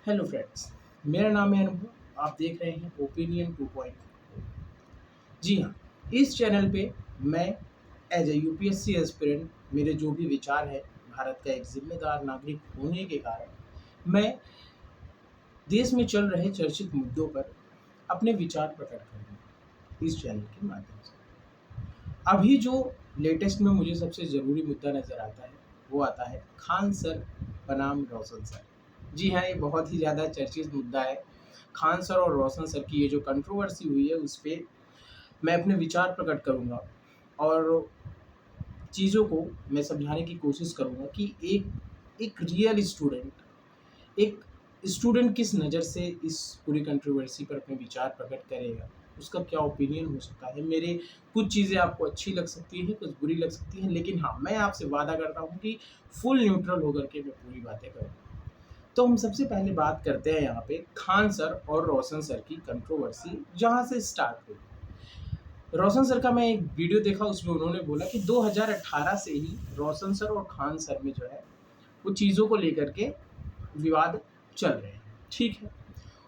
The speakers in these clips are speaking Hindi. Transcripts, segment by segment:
हेलो फ्रेंड्स, मेरा नाम है अनुभव। आप देख रहे हैं ओपिनियन 2.0। जी हाँ, इस चैनल पे मैं एज ए यूपीएससी एस्पिरेंट मेरे जो भी विचार है भारत का एक जिम्मेदार नागरिक होने के कारण मैं देश में चल रहे चर्चित मुद्दों पर अपने विचार प्रकट करूँगा इस चैनल के माध्यम से। अभी जो लेटेस्ट में मुझे सबसे ज़रूरी मुद्दा नज़र आता है वो आता है खान सर बनाम रोशन सर। जी हाँ, ये बहुत ही ज़्यादा चर्चित मुद्दा है। खान सर और रोशन सर की ये जो कंट्रोवर्सी हुई है उस पे मैं अपने विचार प्रकट करूँगा और चीज़ों को मैं समझाने की कोशिश करूँगा कि एक एक रियल स्टूडेंट एक स्टूडेंट किस नज़र से इस पूरी कंट्रोवर्सी पर अपने विचार प्रकट करेगा, उसका क्या ओपिनियन हो सकता है। मेरे कुछ चीज़ें आपको अच्छी लग सकती हैं, कुछ बुरी लग सकती हैं, लेकिन हाँ, मैं आपसे वादा करता हूँ कि फुल न्यूट्रल होकर के मैं पूरी बातें करूँगा। तो हम सबसे पहले बात करते हैं यहाँ पे खान सर और रोशन सर की कंट्रोवर्सी जहाँ से स्टार्ट हुई। रोशन सर का मैं एक वीडियो देखा, उसमें उन्होंने बोला कि 2018 से ही रोशन सर और खान सर में जो है वो चीज़ों को लेकर के विवाद चल रहे हैं। ठीक है।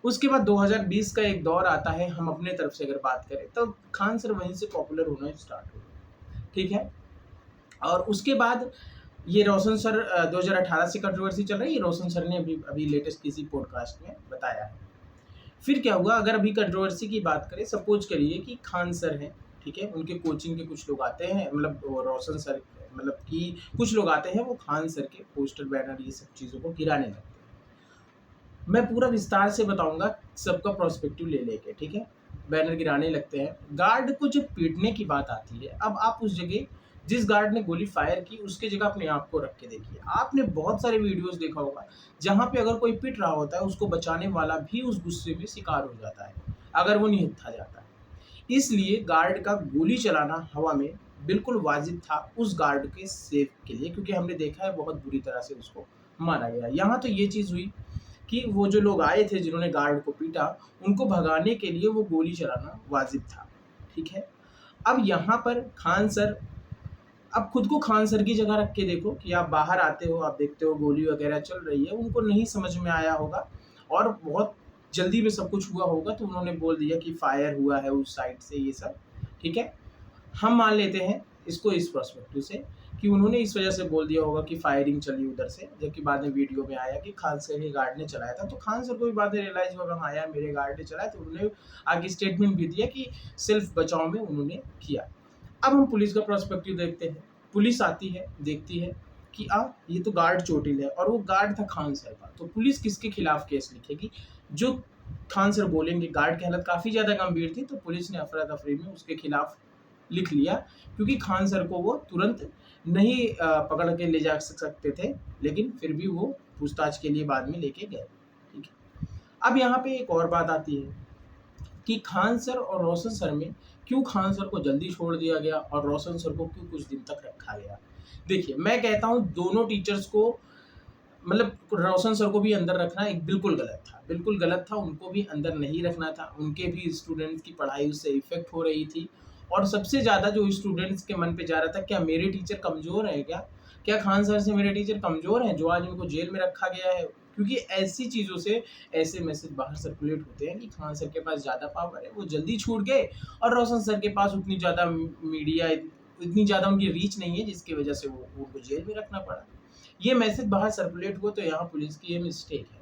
उसके बाद 2020 का एक दौर आता है, हम अपने तरफ से अगर बात करें तो खान सर वहीं से पॉपुलर होना स्टार्ट हो गए। ठीक है। और उसके बाद ये रोशन सर 2018 से कंट्रोवर्सी चल रही है, रोशन सर ने अभी अभी लेटेस्ट किसी पॉडकास्ट में बताया है। फिर क्या हुआ, अगर अभी कंट्रोवर्सी की बात करें, सपोज करिए कि खान सर हैं, ठीक है, उनके कोचिंग के कुछ लोग आते हैं, मतलब वो रोशन सर, मतलब कि कुछ लोग आते हैं वो खान सर के पोस्टर बैनर ये सब चीज़ों को गिराने लगते हैं। मैं पूरा विस्तार से बताऊंगा सबका प्रोस्पेक्टिव ले लेके। ठीक है। बैनर गिराने लगते हैं, गार्ड को जब पीटने की बात आती है, अब आप उस जगह जिस गार्ड ने गोली फायर की उसके जगह अपने आप को रख के देखिए। आपने बहुत सारे वीडियोस देखा होगा जहां पे अगर कोई पिट रहा होता है उसको बचाने वाला भी उस गुस्से में शिकार हो जाता है अगर वो निहत्था जाता है। इसलिए गार्ड का गोली चलाना हवा में बिल्कुल वाजिब था उस गार्ड के सेफ के लिए, क्योंकि हमने देखा है बहुत बुरी तरह से उसको मारा गया। यहाँ तो ये चीज़ हुई कि वो जो लोग आए थे जिन्होंने गार्ड को पीटा, उनको भगाने के लिए वो गोली चलाना वाजिब था। ठीक है। अब यहाँ पर खान सर, अब खुद को खान सर की जगह रख के देखो कि आप बाहर आते हो, आप देखते हो गोली वगैरह चल रही है, उनको नहीं समझ में आया होगा और बहुत जल्दी में सब कुछ हुआ होगा तो उन्होंने बोल दिया कि फायर हुआ है उस साइड से, ये सब। ठीक है। हम मान लेते हैं इसको इस पर्सपेक्टिव से कि उन्होंने इस वजह से बोल दिया होगा कि फायरिंग चली उधर से, जबकि बाद में वीडियो में आया कि खान सर के गार्ड ने चलाया था। तो खान सर को भी बाद में रियलाइज होगा, हाँ यार मेरे गार्ड ने चलाया, तो उन्होंने आगे स्टेटमेंट भी दिया कि सेल्फ बचाव में उन्होंने किया। अब हम पुलिस का पर्सपेक्टिव देखते हैं। पुलिस आती है, देखती है कि ये तो गार्ड चोटिल है और वो गार्ड था खान सर का, तो पुलिस किसके खिलाफ केस लिखेगी? जो खान सर बोलेंगे गार्ड की हालत काफ़ी ज़्यादा गंभीर थी, तो पुलिस ने अफरा तफरी में उसके खिलाफ लिख लिया, क्योंकि खान सर को वो तुरंत नहीं पकड़ के ले जा सकते थे, लेकिन फिर भी वो पूछताछ के लिए बाद में लेके गए। ठीक है। अब यहाँ पे एक और बात आती है कि खान सर और रोशन सर में क्यों खान सर को जल्दी छोड़ दिया गया और रोशन सर को क्यों कुछ दिन तक रखा गया। देखिए, मैं कहता हूँ दोनों टीचर्स को, मतलब रोशन सर को भी अंदर रखना एक बिल्कुल गलत था, बिल्कुल गलत था। उनको भी अंदर नहीं रखना था, उनके भी स्टूडेंट्स की पढ़ाई उससे इफेक्ट हो रही थी। और सबसे ज़्यादा जो स्टूडेंट्स के मन पे जा रहा था, क्या मेरे टीचर कमज़ोर हैं, क्या खान सर से मेरे टीचर कमज़ोर हैं जो आज उनको जेल में रखा गया है? क्योंकि ऐसी चीज़ों से ऐसे मैसेज बाहर सर्कुलेट होते हैं कि खान सर के पास ज़्यादा पावर है, वो जल्दी छूट गए, और रोशन सर के पास उतनी ज़्यादा मीडिया, इतनी ज़्यादा उनकी रीच नहीं है जिसकी वजह से वो उनको जेल में रखना पड़ा। ये मैसेज बाहर सर्कुलेट हुआ, तो यहाँ पुलिस की ये मिस्टेक है।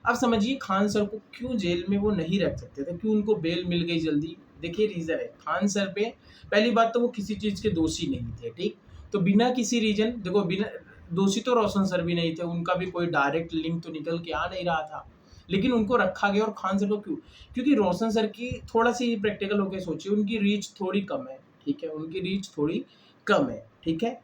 अब समझिए खान सर को क्यों जेल में वो नहीं रख सकते थे, क्यों उनको बेल मिल गई जल्दी? देखिए रीज़न है खान सर पे। पहली बात तो वो किसी चीज़ के दोषी नहीं थे, ठीक? तो बिना किसी रीज़न, देखो बिना दोषी तो रोशन सर भी नहीं थे, उनका भी कोई डायरेक्ट लिंक तो निकल के आ नहीं रहा था, लेकिन उनको रखा गया। और खान सर को क्यों? क्योंकि रोशन सर की थोड़ा-सी प्रैक्टिकल होके सोचिए, उनकी रीच थोड़ी कम है, ठीक है? उनकी रीच थोड़ी कम है, ठीक है?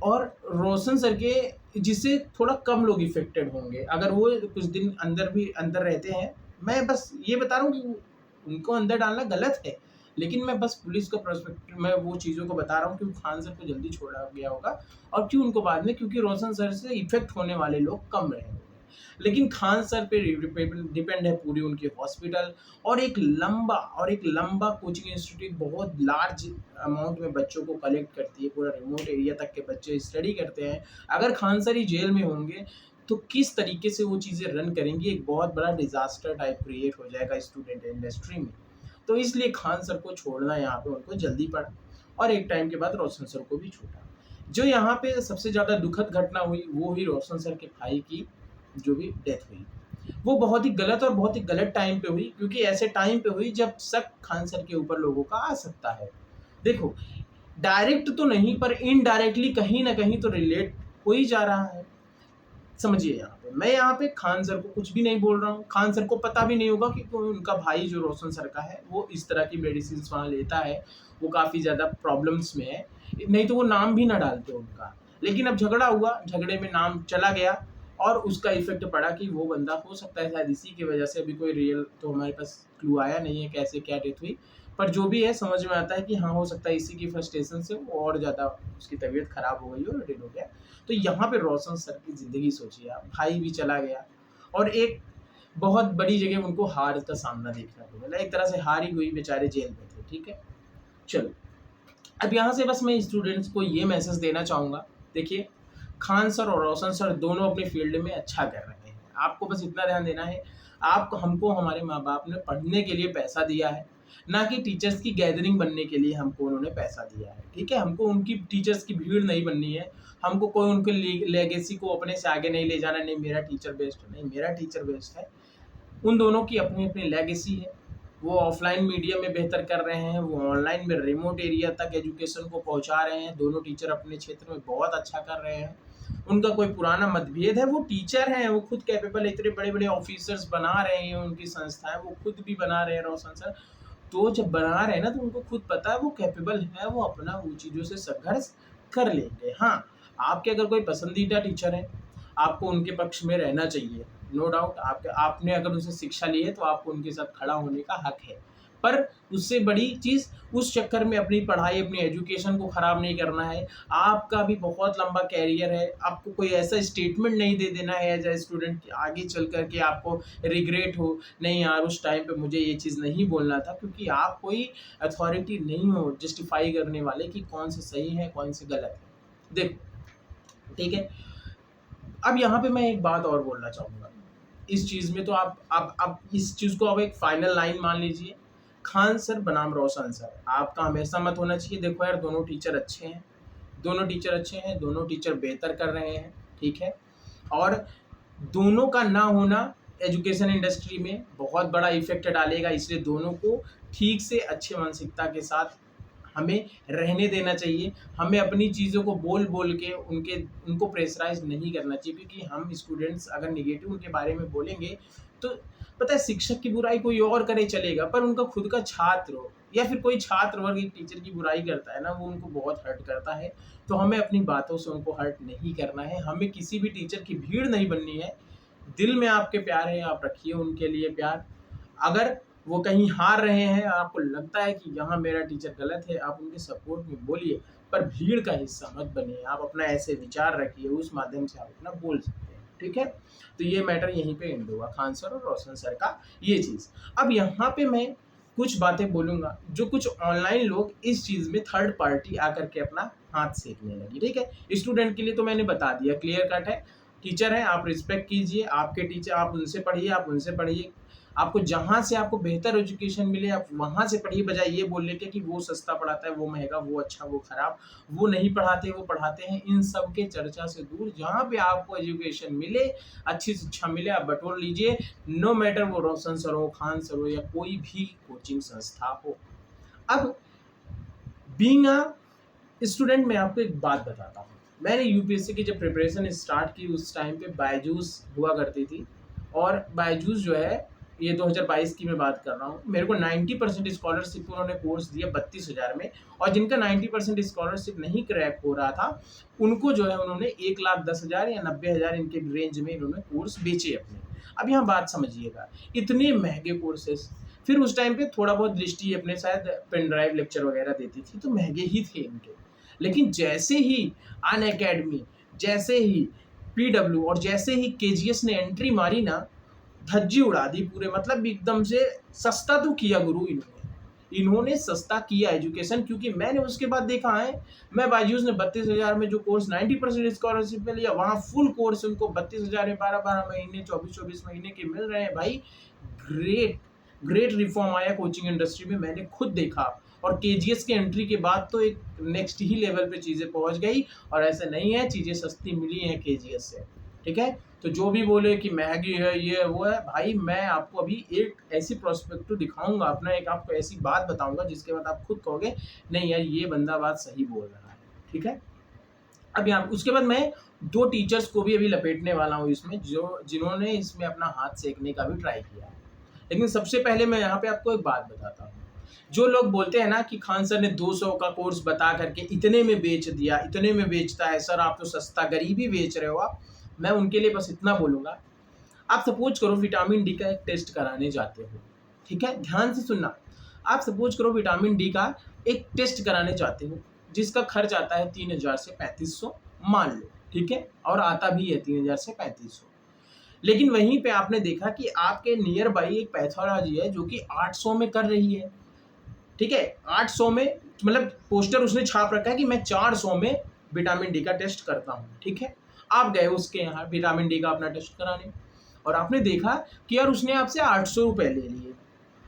और रोशन सर के जिससे थोड़ा कम लोग इफ़ेक्टेड होंगे, अगर वो कुछ दिन अंदर रहते हैं। मैं बस ये बता रहा हूँ कि उनको अंदर डालना गलत है, लेकिन मैं बस पुलिस का पर्सपेक्टिव में वो चीज़ों को बता रहा हूँ कि खान सर को जल्दी छोड़ा गया होगा और क्यों उनको बाद में, क्योंकि रोशन सर से इफ़ेक्ट होने वाले लोग कम रहे होंगे। लेकिन खान सर पे डिपेंड है पूरी उनकी हॉस्पिटल और एक लंबा कोचिंग इंस्टीट्यूट, बहुत लार्ज अमाउंट में बच्चों को कलेक्ट करती है, पूरा रिमोट एरिया तक के बच्चे स्टडी करते हैं। अगर खान सर ही जेल में होंगे तो किस तरीके से वो चीज़ें रन करेंगी, एक बहुत बड़ा डिज़ास्टर टाइप क्रिएट हो जाएगा स्टूडेंट इंडस्ट्री में। तो इसलिए खान सर को छोड़ना यहाँ पे उनको जल्दी पड़ा और एक टाइम के बाद रोशन सर को भी छूटा। जो यहाँ पे सबसे ज़्यादा दुखद घटना हुई वो हुई रोशन सर के भाई की जो भी डेथ हुई। वो बहुत ही गलत और बहुत ही गलत टाइम पे हुई, क्योंकि ऐसे टाइम पे हुई जब शक खान सर के ऊपर लोगों का आ सकता है। देखो, डायरेक्ट तो नहीं पर इनडायरेक्टली कहीं न कहीं तो रिलेट हो ही जा रहा है। समझिए यहाँ पे, मैं यहाँ पे खान सर को कुछ भी नहीं बोल रहा हूँ। खान सर को पता भी नहीं होगा कि कोई उनका भाई जो रोशन सर का है, वो इस तरह की मेडिसिन्स वहाँ लेता है, वो काफ़ी ज़्यादा प्रॉब्लम्स में है। नहीं तो वो नाम भी ना डालते उनका। लेकिन अब झगड़ा हुआ, झगड़े में नाम चला गया और उसका इफ़ेक्ट पड़ा कि वो बंदा हो सकता है शायद इसी की वजह से, अभी कोई रियल तो हमारे पास क्लू आया नहीं है कैसे क्या डेथ हुई। पर जो भी है समझ में आता है कि हाँ, हो सकता है इसी की फ्रस्ट्रेशन से वो और ज़्यादा उसकी तबीयत खराब हो गई और डेड हो गया। तो यहाँ पे रोशन सर की ज़िंदगी सोचिए आप, भाई भी चला गया और एक बहुत बड़ी जगह उनको हार का सामना देखना पड़ा। एक तरह से हार ही हुई, बेचारे जेल में थे, ठीक है? चलो, अब यहाँ से बस मैं स्टूडेंट्स को ये मैसेज देना चाहूँगा, देखिए खान सर और रोशन सर दोनों अपने फील्ड में अच्छा कर रहे हैं। आपको बस इतना ध्यान देना है, आप हमको हमारे माँ-बाप ने पढ़ने के लिए पैसा दिया है, ना कि टीचर्स की गैदरिंग बनने के लिए हमको उन्होंने पैसा दिया है, ठीक है? हमको उनकी टीचर्स की भीड़ नहीं बननी है, हमको कोई उनके लेगेसी को अपने से आगे नहीं ले जाना, नहीं मेरा टीचर बेस्ट है, नहीं मेरा टीचर बेस्ट है। उन दोनों की अपनी-अपनी लेगेसी है। वो ऑफ़लाइन मीडियम में बेहतर कर रहे हैं, वो ऑनलाइन में रिमोट एरिया तक एजुकेशन को पहुँचा रहे हैं। दोनों टीचर अपने क्षेत्र में बहुत अच्छा कर रहे हैं। उनका कोई पुराना मतभेद है, वो टीचर हैं, वो खुद कैपेबल है, इतने बड़े-बड़े ऑफ़िसर्स बना रहे हैं उनकी संस्थाएँ, वो खुद भी बना रहे हैं रोशन सर। तो जब बना रहे हैं ना, तो उनको खुद पता है वो कैपेबल है, वो अपना उन चीज़ों से संघर्ष कर लेंगे। हाँ, आपके अगर कोई पसंदीदा टीचर हैं, आपको उनके पक्ष में रहना चाहिए, नो डाउट। आपने अगर उनसे शिक्षा ली है तो आपको उनके साथ खड़ा होने का हक है। पर उससे बड़ी चीज़, उस चक्कर में अपनी पढ़ाई, अपनी एजुकेशन को ख़राब नहीं करना है। आपका भी बहुत लंबा करियर है, आपको कोई ऐसा स्टेटमेंट नहीं दे देना है एज़ अ स्टूडेंट कि आगे चल कर के आपको रिग्रेट हो, नहीं यार उस टाइम पे मुझे ये चीज़ नहीं बोलना था, क्योंकि आप कोई अथॉरिटी नहीं हो जस्टिफ़ाई करने वाले कि कौन से सही है, कौन से गलत है। देखो, ठीक है? अब यहाँ पे मैं एक बात और बोलना चाहूँगा। इस चीज़ में तो आप इस चीज़ को आप एक फाइनल लाइन मान लीजिए, खान सर बनाम रोशन सर, आपका हमेशा मत होना चाहिए देखो यार दोनों टीचर अच्छे हैं, दोनों टीचर अच्छे हैं, दोनों टीचर बेहतर कर रहे हैं, ठीक है? और दोनों का ना होना एजुकेशन इंडस्ट्री में बहुत बड़ा इफ़ेक्ट डालेगा, इसलिए दोनों को ठीक से अच्छे मानसिकता के साथ हमें रहने देना चाहिए। हमें अपनी चीज़ों को बोल-बोल के उनको प्रेशराइज़ नहीं करना चाहिए, क्योंकि हम स्टूडेंट्स अगर नेगेटिव उनके बारे में बोलेंगे, तो पता है शिक्षक की बुराई कोई और करे चलेगा, पर उनका खुद का छात्र हो या फिर कोई छात्र वर्ग एक टीचर की बुराई करता है ना, वो उनको बहुत हर्ट करता है। तो हमें अपनी बातों से उनको हर्ट नहीं करना है, हमें किसी भी टीचर की भीड़ नहीं बननी है। दिल में आपके प्यार है, आप रखिए उनके लिए प्यार। अगर वो कहीं हार रहे हैं, आपको लगता है कि यहाँ मेरा टीचर गलत है, आप उनके सपोर्ट में बोलिए, पर भीड़ का हिस्सा मत बनिए। आप अपना ऐसे विचार रखिए, उस माध्यम से आप अपना बोल सकते हैं, ठीक है? तो ये मैटर यहीं पे एंड हुआ, खान सर और रोशन सर का ये चीज़। अब यहाँ पे मैं कुछ बातें बोलूँगा, जो कुछ ऑनलाइन लोग इस चीज़ में थर्ड पार्टी आकर के अपना हाथ सेकने लगी, ठीक है? स्टूडेंट के लिए तो मैंने बता दिया, क्लियर कट है। टीचर हैं, आप रिस्पेक्ट कीजिए, आपके टीचर आप उनसे पढ़िए, आप उनसे पढ़िए। आपको जहाँ से आपको बेहतर एजुकेशन मिले आप वहाँ से पढ़िए, बजाय ये बोलने के कि वो सस्ता पढ़ाता है, वो महँगा, वो अच्छा, वो खराब, वो नहीं पढ़ाते, वो पढ़ाते हैं। इन सब के चर्चा से दूर जहाँ पे आपको एजुकेशन मिले, अच्छी शिक्षा मिले, आप बटोर लीजिए। नो मैटर वो रोशन सर हो, खान सर हो या कोई भी कोचिंग संस्था हो। अब बीइंग अ स्टूडेंट मैं आपको एक बात बताता हूँ। मैंने यूपीएससी की जब प्रिपरेशन स्टार्ट की उस टाइम पे बायजूस हुआ करती थी, और बायजूस जो है ये 2022 की मैं बात कर रहा हूँ। मेरे को 90% स्कॉलरशिप उन्होंने कोर्स दिया 32,000 में, और जिनका 90% स्कॉलरशिप नहीं क्रैक हो रहा था, उनको जो है उन्होंने 1,10,000 या 90,000 इनके रेंज में इन्होंने कोर्स बेचे अपने। अब यहाँ बात समझिएगा, इतने महँगे कोर्सेस, फिर उस टाइम पे थोड़ा बहुत दृष्टि अपने शायद पेन ड्राइव लेक्चर वगैरह देती थी, तो महँगे ही थे इनके। लेकिन जैसे ही अनअकैडमी, जैसे ही पीडब्ल्यू और जैसे ही केजीएस ने एंट्री मारी ना, धज्जी उड़ा दी पूरे, मतलब एकदम से सस्ता तो किया गुरु इन्होंने। इन्होंने सस्ता किया एजुकेशन, क्योंकि मैंने उसके बाद देखा है, मैं बायजूस ने 32,000 में जो कोर्स 90% स्कॉलरशिप में लिया, वहाँ फुल कोर्स उनको 32,000 में 12-12 महीने 24-24 महीने के मिल रहे हैं भाई। ग्रेट ग्रेट रिफॉर्म आया कोचिंग इंडस्ट्री में, मैंने खुद देखा। और केजीएस के एंट्री के बाद तो एक नेक्स्ट ही लेवल पे चीज़ें पहुंच गई, और ऐसा नहीं है, चीज़ें सस्ती मिली हैं केजीएस से, ठीक है। तो जो भी बोले कि महंगी है ये वो है, भाई मैं आपको अभी एक ऐसी प्रोस्पेक्टिव दिखाऊंगा अपना, एक आपको ऐसी बात बताऊंगा जिसके बाद आप खुद कहोगे नहीं यार ये बंदा बात सही बोल रहा है, ठीक है। अब यहाँ उसके बाद मैं 2 टीचर्स को भी अभी लपेटने वाला हूँ इसमें, जो जिन्होंने इसमें अपना हाथ सेकने का भी ट्राई किया है। लेकिन सबसे पहले मैं यहाँ पे आपको एक बात बताता हूँ। जो लोग बोलते हैं ना कि खान सर ने 200 का कोर्स बता करके इतने में बेच दिया, इतने में बेचता है सर, आप तो सस्ता गरीबी बेच रहे हो आप, मैं उनके लिए बस इतना बोलूँगा। आप सपोज करो विटामिन डी का एक टेस्ट कराने जाते हो, ठीक है, ध्यान से सुनना। आप सपोज करो विटामिन डी का एक टेस्ट कराने जाते हो, जिसका खर्च आता है 3,000 से 3,500 मान लो, ठीक है, और आता भी है 3,000 से 3,500। लेकिन वहीं पे आपने देखा कि आपके नियर बाई एक पैथोलॉजी है जो कि 800 में कर रही है, ठीक है, 800 में, मतलब पोस्टर उसने छाप रखा है कि मैं 400 में विटामिन डी का टेस्ट करता हूँ, ठीक है। आप गए उसके यहाँ विटामिन डी का अपना टेस्ट कराने, और आपने देखा कि यार उसने आपसे 800 रुपये ले लिए।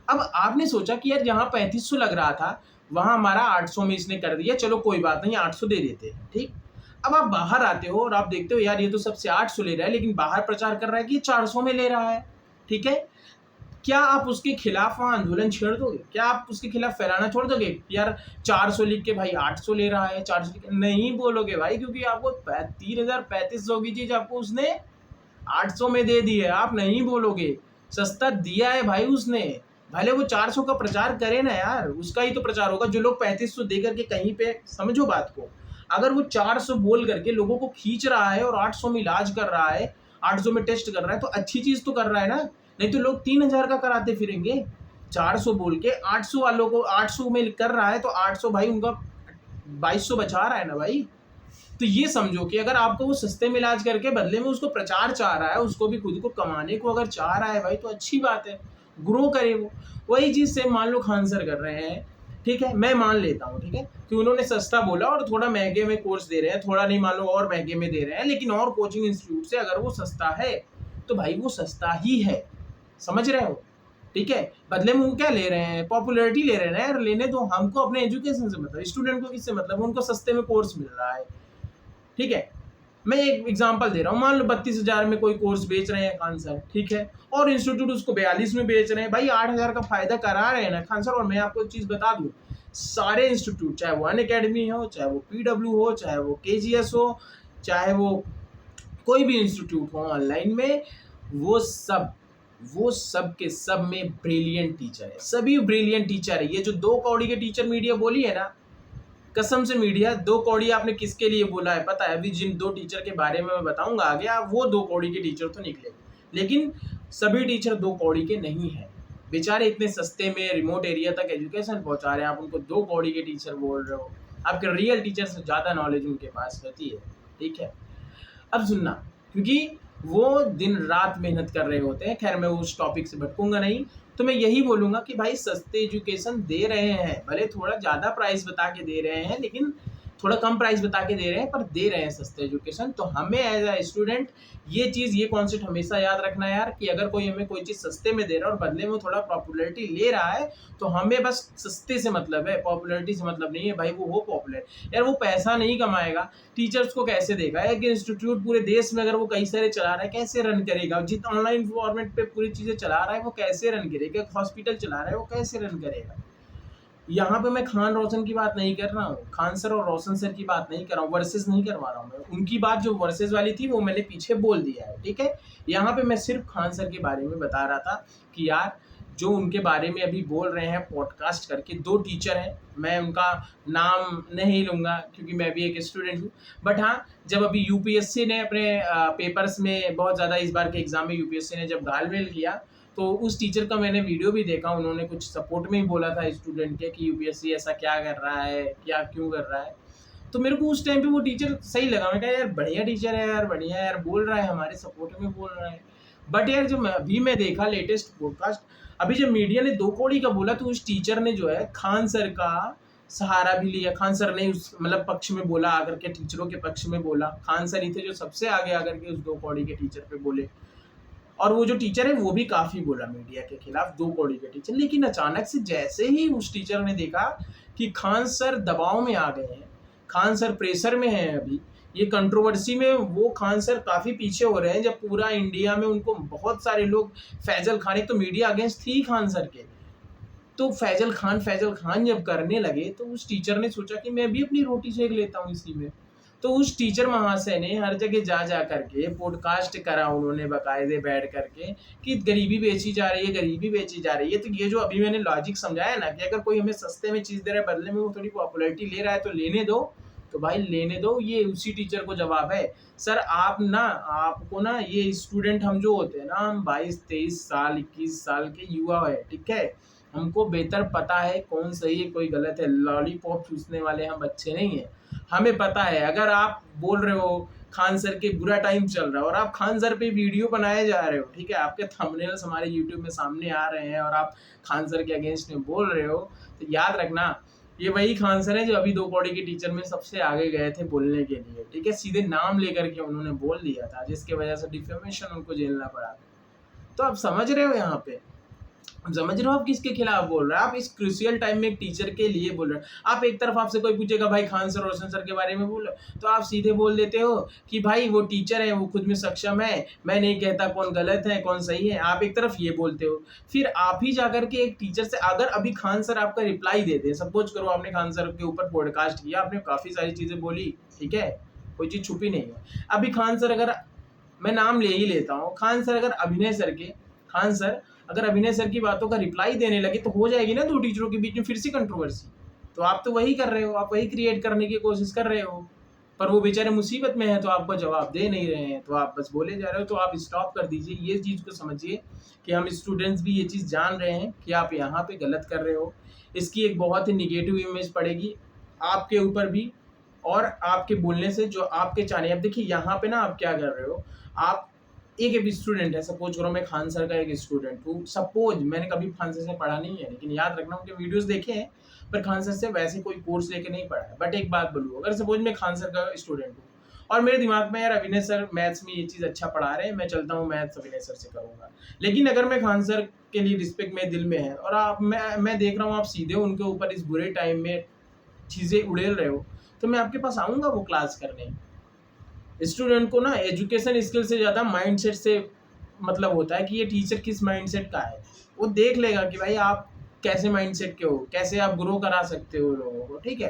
अब आपने सोचा कि यार जहाँ 3,500 लग रहा था वहाँ हमारा 800 में इसने कर दिया, चलो कोई बात नहीं 800 दे देते हैं, ठीक। अब आप बाहर आते हो और आप देखते हो यार ये तो सबसे 800 ले रहा है, लेकिन बाहर प्रचार कर रहा है कि ये 400 में ले रहा है, ठीक है। क्या आप उसके खिलाफ वहाँ आंदोलन छेड़ दोगे? क्या आप उसके खिलाफ फैलाना छोड़ दोगे यार 400 लिख के भाई 800 ले रहा है, 400 लिख के नहीं बोलोगे भाई, क्योंकि आपको 3,000-3,500 की चीज आपको उसने 800 में दे दी है, आप नहीं बोलोगे। सस्ता दिया है भाई उसने, भले वो 400 का प्रचार करे ना यार, उसका ही तो प्रचार होगा। जो लोग 3,500 दे करके कहीं पे, समझो बात को, अगर वो 400 बोल करके लोगों को खींच रहा है और 800 में इलाज कर रहा है, 800 में टेस्ट कर रहा है, तो अच्छी चीज तो कर रहा है ना। नहीं तो लोग 3,000 का कराते फिरेंगे। 400 बोल के 800 वालों को 800 में कर रहा है, तो 800 भाई उनका 2,200 बचा रहा है ना भाई। तो ये समझो कि अगर आपको वो सस्ते में इलाज करके बदले में उसको प्रचार चाह रहा है, उसको भी खुद को कमाने को अगर चाह रहा है भाई, तो अच्छी बात है, ग्रो करे वो। वही चीज़ से मान लो खान सर कर रहे हैं, ठीक है, मैं मान लेता हूँ, ठीक है, कि उन्होंने सस्ता बोला और थोड़ा महंगे में कोर्स दे रहे हैं, थोड़ा नहीं मान लो और महंगे में दे रहे हैं, लेकिन और कोचिंग इंस्टीट्यूट से अगर वो सस्ता है तो भाई वो सस्ता ही है, समझ रहे हो, ठीक है। बदले में वो क्या ले रहे हैं? पॉपुलैरिटी ले रहे हैं ना यार, लेने दो, हमको अपने एजुकेशन से मतलब, स्टूडेंट को किससे मतलब, उनको सस्ते में कोर्स मिल रहा है, ठीक है। मैं एक एग्जांपल दे रहा हूँ, मान लो 32,000 में कोई कोर्स बेच रहे हैं खान सर, ठीक है, और इंस्टीट्यूट उसको 42 में बेच रहे हैं, भाई 8,000 का फायदा करा रहे हैं ना खान सर। और मैं आपको एक चीज बता दूं, सारे इंस्टीट्यूट, चाहे वो अनअकैडमी हो, चाहे वो पीडब्ल्यू हो, चाहे वो केजीएस हो, चाहे वो कोई भी इंस्टीट्यूट हो ऑनलाइन में, वो सब के सब में ब्रिलियंट टीचर है, सभी ब्रिलियंट टीचर है। ये जो 2 कौड़ी के टीचर मीडिया बोली है ना, कसम से मीडिया 2 कौड़ी आपने किसके लिए बोला है पता है? अभी जिन 2 टीचर के बारे में मैं बताऊंगा आगे, आप वो 2 कौड़ी के टीचर तो निकले, लेकिन सभी टीचर 2 कौड़ी के नहीं है। बेचारे इतने सस्ते में रिमोट एरिया तक एजुकेशन पहुंचा रहे हैं, आप उनको 2 कौड़ी के टीचर बोल रहे हो। आपके रियल टीचर से ज़्यादा नॉलेज उनके पास रहती है, ठीक है। अब सुनना, क्योंकि वो दिन रात मेहनत कर रहे होते हैं। खैर मैं उस टॉपिक से भटकूंगा नहीं, तो मैं यही बोलूँगा कि भाई सस्ते एजुकेशन दे रहे हैं, भले थोड़ा ज़्यादा प्राइस बता के दे रहे हैं, लेकिन थोड़ा कम प्राइस बता के दे रहे हैं, पर दे रहे हैं सस्ते एजुकेशन। तो हमें एज अ स्टूडेंट ये चीज़, ये कॉन्सेप्ट हमेशा याद रखना है यार, कि अगर कोई हमें कोई चीज़ सस्ते में दे रहा है और बदले में थोड़ा पॉपुलैरिटी ले रहा है, तो हमें बस सस्ते से मतलब है, पॉपुलैरिटी से मतलब नहीं है भाई। वो हो पॉपुलर यार, वो पैसा नहीं कमाएगा, टीचर्स को कैसे देगा? एक इंस्टीट्यूट पूरे देश में अगर वो कई सारे चला रहा है, कैसे रन करेगा? जितना ऑनलाइन फॉर्मेट पे पूरी चीज़ें चला रहा है, वो कैसे रन करेगा? हॉस्पिटल चला रहा है, वो कैसे रन करेगा? यहाँ पे मैं खान रोशन की बात नहीं कर रहा हूँ, खान सर और रोशन सर की बात नहीं कर रहा हूँ, वर्सेस नहीं करवा रहा हूँ मैं। उनकी बात जो वर्सेस वाली थी वो मैंने पीछे बोल दिया है, ठीक है। यहाँ पे मैं सिर्फ खान सर के बारे में बता रहा था कि यार जो उनके बारे में अभी बोल रहे हैं पॉडकास्ट करके, 2 टीचर हैं, मैं उनका नाम नहीं लूँगा क्योंकि मैं भी एक स्टूडेंट हूँ। बट हाँ, जब अभी यूपीएससी ने अपने पेपर्स में बहुत ज़्यादा, इस बार के एग्ज़ाम में यूपीएससी ने जब घालमेल किया, तो उस टीचर का मैंने वीडियो भी देखा, उन्होंने कुछ सपोर्ट में ही बोला था स्टूडेंट के कि यूपीएससी ऐसा क्या कर रहा है, क्या क्यों कर रहा है। तो मेरे को उस टाइम पे वो टीचर सही लगा, मैं कहा यार बढ़िया टीचर है यार, बढ़िया यार, बोल रहा है हमारे सपोर्ट में बोल रहा है। बट यार जो मैं देखा लेटेस्ट पॉडकास्ट, अभी जब मीडिया ने 2 कौड़ी का बोला तो उस टीचर ने जो है खान सर का सहारा भी लिया। खान सर ने उस मतलब पक्ष में बोला, आकर के टीचरों के पक्ष में बोला। खान सर ही थे जो सबसे आगे आकर के उस 2 कौड़ी के टीचर पे बोले। और वो जो टीचर है वो भी काफ़ी बोला मीडिया के खिलाफ, 2 कौड़ी के टीचर। लेकिन अचानक से जैसे ही उस टीचर ने देखा कि खान सर दबाव में आ गए हैं, खान सर प्रेशर में हैं अभी, ये कंट्रोवर्सी में वो खान सर काफ़ी पीछे हो रहे हैं, जब पूरा इंडिया में उनको बहुत सारे लोग फैजल खान, एक तो मीडिया अगेंस्ट थी खान सर के, तो फैजल खान जब करने लगे तो उस टीचर ने सोचा कि मैं भी अपनी रोटी सेक लेता हूँ इसी में। तो उस टीचर महाशय ने हर जगह जा करके पॉडकास्ट करा उन्होंने बाकायदे बैठ करके कि गरीबी बेची जा रही है, गरीबी बेची जा रही है। तो ये जो अभी मैंने लॉजिक समझाया ना कि अगर कोई हमें सस्ते में चीज़ दे रहा है, बदले में वो थोड़ी पॉपुलैरिटी ले रहा है तो लेने दो, तो भाई लेने दो। ये उसी टीचर को जवाब है। सर आप ना, आपको ना ये स्टूडेंट हम जो होते हैं ना, हम 22-23 साल 21 साल के युवा है, ठीक है, हमको बेहतर पता है कौन सही है कोई गलत है। लॉलीपॉप चूसने वाले हम बच्चे नहीं हैं, हमें पता है। अगर आप बोल रहे हो खान सर के बुरा टाइम चल रहा है और आप खान सर पे वीडियो बनाए जा रहे हो, ठीक है, आपके थंबनेल्स हमारे यूट्यूब में सामने आ रहे हैं और आप खान सर के अगेंस्ट में बोल रहे हो, तो याद रखना ये वही खान सर है जो अभी 2 कौड़ी के टीचर में सबसे आगे गए थे बोलने के लिए, ठीक है, सीधे नाम लेकर के उन्होंने बोल दिया था, जिसके वजह से डिफेमेशन उनको झेलना पड़ा। तो आप समझ रहे हो यहाँ पे, समझ रहे हो आप किसके खिलाफ बोल रहे हैं। आप इस क्रूशियल टाइम में एक टीचर के लिए बोल रहे हैं। आप एक तरफ आपसे कोई पूछेगा भाई खान सर रोशन सर के बारे में बोलो, तो आप सीधे बोल देते हो कि भाई वो टीचर है, वो खुद में सक्षम है, मैं नहीं कहता कौन गलत है कौन सही है। आप एक तरफ ये बोलते हो, फिर आप ही जाकर के एक टीचर से, अगर अभी खान सर आपका रिप्लाई दे दे, सपोज करो आपने खान सर के ऊपर पॉडकास्ट किया, आपने काफ़ी सारी चीज़ें बोली, ठीक है, कोई चीज़ छुपी नहीं है। अभी खान सर, अगर मैं नाम ले ही लेता हूँ, खान सर अगर अभिनय सर की बातों का रिप्लाई देने लगे तो हो जाएगी ना 2 टीचरों के बीच में फिर से कंट्रोवर्सी। तो आप तो वही कर रहे हो, आप वही क्रिएट करने की कोशिश कर रहे हो, पर वो बेचारे मुसीबत में हैं तो आपको जवाब दे नहीं रहे हैं, तो आप बस बोले जा रहे हो। तो आप स्टॉप कर दीजिए, ये चीज़ को समझिए कि हम स्टूडेंट्स भी ये चीज़ जान रहे हैं कि आप यहाँ पे गलत कर रहे हो। इसकी एक बहुत ही निगेटिव इमेज पड़ेगी आपके ऊपर भी, और आपके बोलने से जो आपके चाहने। अब देखिए यहाँ पे ना आप क्या कर रहे हो, आप एक स्टूडेंट है, सपोज करो मैं खान सर का एक स्टूडेंट हूँ, सपोज मैंने कभी खान सर से पढ़ा नहीं है, लेकिन याद रखना उनके वीडियोस देखे हैं, पर खान सर से वैसे कोई कोर्स लेके नहीं पढ़ा है। बट एक बात बोलूँ, अगर सपोज मैं खान सर का स्टूडेंट हूँ और मेरे दिमाग में यार अभिनय सर मैथ्स में ये चीज़ अच्छा पढ़ा रहे हैं, मैं चलता हूँ मैथ्स अभिनय सर से करूँगा, लेकिन अगर मैं खान सर के लिए रिस्पेक्ट मेरे दिल में है और मैं देख रहा हूँ आप सीधे उनके ऊपर इस बुरे टाइम में चीज़ें उड़ेल रहे हो, तो मैं आपके पास आऊँगा वो क्लास करने। स्टूडेंट को ना एजुकेशन स्किल से ज़्यादा माइंडसेट से मतलब होता है कि ये टीचर किस माइंडसेट का है। वो देख लेगा कि भाई आप कैसे माइंडसेट के हो, कैसे आप ग्रो करा सकते हो लोगों को, ठीक है।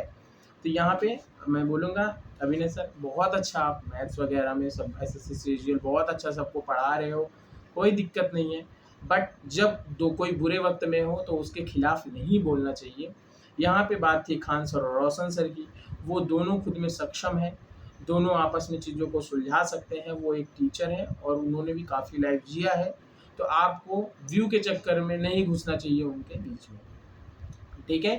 तो यहाँ पे मैं बोलूँगा अभिनय सर बहुत अच्छा, आप मैथ्स वगैरह में सब एसएससी सीजीएल बहुत अच्छा सबको पढ़ा रहे हो, कोई दिक्कत नहीं है। बट जब कोई बुरे वक्त में हो तो उसके खिलाफ नहीं बोलना चाहिए। यहाँ पे बात थी खान सर और रोशन सर की, वो दोनों खुद में सक्षम है, दोनों आपस में चीज़ों को सुलझा सकते हैं। वो एक टीचर हैं और उन्होंने भी काफ़ी लाइफ जिया है, तो आपको व्यू के चक्कर में नहीं घुसना चाहिए उनके बीच में, ठीक है।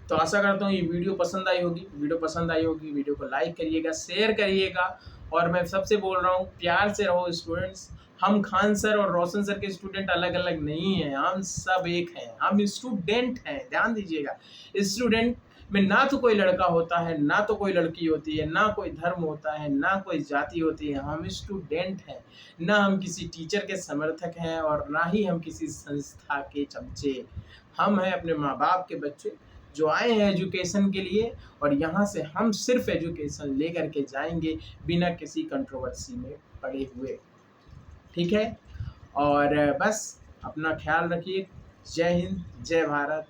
तो आशा करता हूँ ये वीडियो पसंद आई होगी। वीडियो को लाइक करिएगा, शेयर करिएगा, और मैं सबसे बोल रहा हूँ प्यार से रहो स्टूडेंट्स। हम खान सर और रोशन सर के स्टूडेंट अलग अलग नहीं हैं, हम सब एक हैं, हम स्टूडेंट हैं, ध्यान दीजिएगा। स्टूडेंट में ना तो कोई लड़का होता है, ना तो कोई लड़की होती है, ना कोई धर्म होता है, ना कोई जाति होती है, हम स्टूडेंट हैं। ना हम किसी टीचर के समर्थक हैं और ना ही हम किसी संस्था के चमचे। हम हैं अपने माँ बाप के बच्चे जो आए हैं एजुकेशन के लिए, और यहाँ से हम सिर्फ एजुकेशन लेकर के जाएंगे बिना किसी कंट्रोवर्सी में पड़े हुए, ठीक है। और बस अपना ख्याल रखिए। जय हिंद, जय भारत,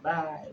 बाय।